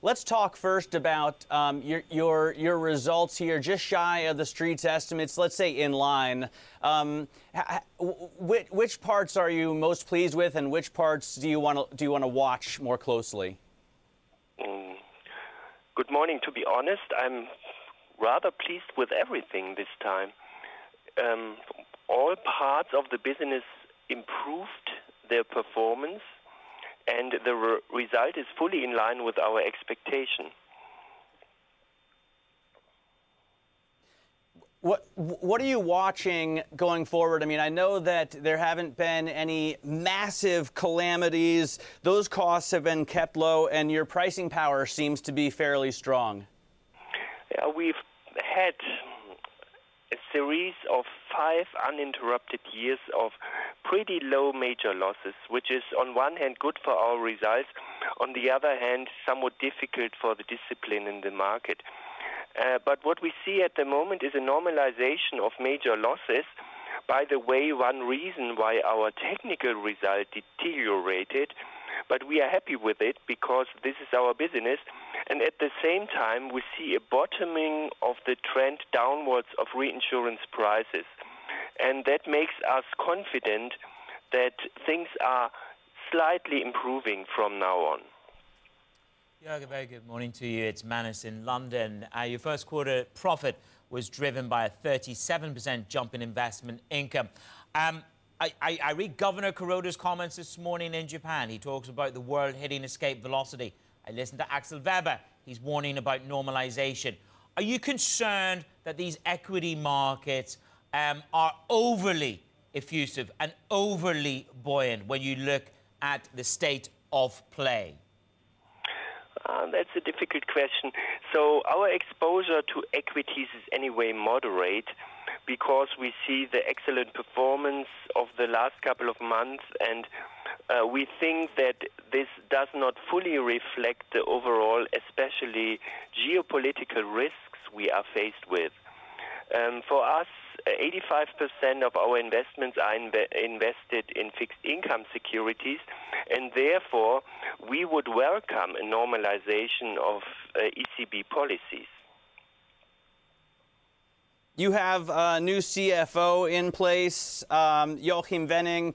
Let's talk first about your results here, just shy of the street's estimates. Let's say in line. Which parts are you most pleased with, and which parts do you want to watch more closely? Good morning. To be honest, I'm rather pleased with everything this time. All parts of the business improved their performance, and the result is fully in line with our expectation. What are you watching going forward? I mean, I know that there haven't been any massive calamities. Those costs have been kept low, and your pricing power seems to be fairly strong. Yeah, we've had a series of 5 uninterrupted years of pretty low major losses, which is on one hand good for our results, on the other hand somewhat difficult for the discipline in the market. But what we see at the moment is a normalization of major losses. By the way, one reason why our technical result deteriorated, but we are happy with it because this is our business. And at the same time, we see a bottoming of the trend downwards of reinsurance prices. And that makes us confident that things are slightly improving from now on. Joerg, a very good morning to you. It's Manus in London. Your first quarter profit was driven by a 37% jump in investment income. I read Governor Kuroda's comments this morning in Japan. He talks about the world hitting escape velocity. I listened to Axel Weber. He's warning about normalization. Are you concerned that these equity markets are overly effusive and overly buoyant when you look at the state of play? That's a difficult question. So our exposure to equities is anyway moderate because we see the excellent performance of the last couple of months, and we think that this does not fully reflect the overall, especially geopolitical risks we are faced with. For us, 85% of our investments are invested in fixed income securities, and therefore we would welcome a normalization of ECB policies. You have a new CFO in place, Joachim Wenning.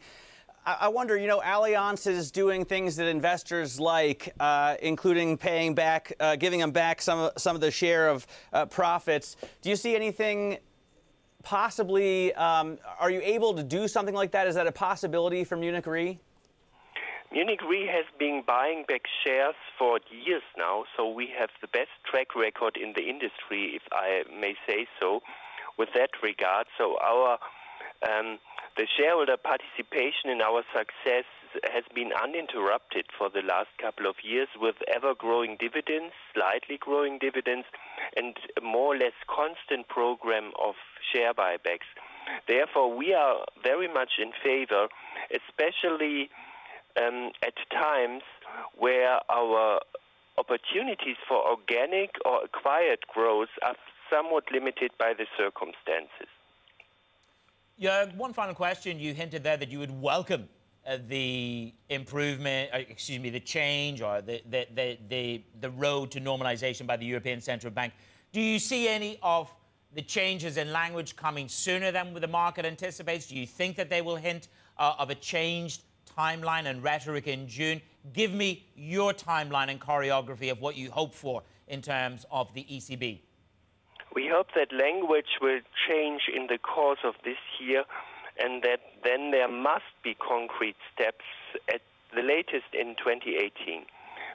I wonder, you know, Allianz is doing things that investors like, including paying back, giving them back some of the share of profits. Do you see anything possibly, are you able to do something like that? Is that a possibility for Munich Re? Munich Re has been buying back shares for years now, so we have the best track record in the industry, if I may say so, with that regard. So our the shareholder participation in our success has been uninterrupted for the last couple of years with ever-growing dividends, slightly growing dividends, and a more or less constant program of share buybacks. Therefore, we are very much in favor, especially at times where our opportunities for organic or acquired growth are somewhat limited by the circumstances. Yeah, one final question. You hinted there that you would welcome the improvement, the change or the road to normalization by the European Central Bank. Do you see any of the changes in language coming sooner than the market anticipates? Do you think that they will hint of a changed timeline and rhetoric in June? Give me your timeline and choreography of what you hope for in terms of the ECB. We hope that language will change in the course of this year, and that then there must be concrete steps at the latest in 2018,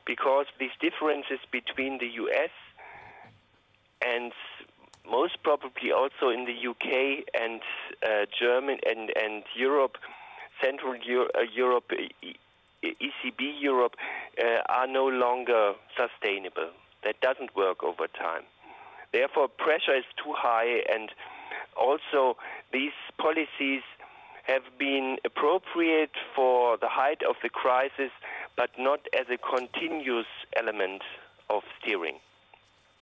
because these differences between the US and most probably also in the UK and Germany and Europe, Central Europe, ECB Europe, are no longer sustainable. That doesn't work over time. Therefore, pressure is too high, and also these policies have been appropriate for the height of the crisis, but not as a continuous element of steering.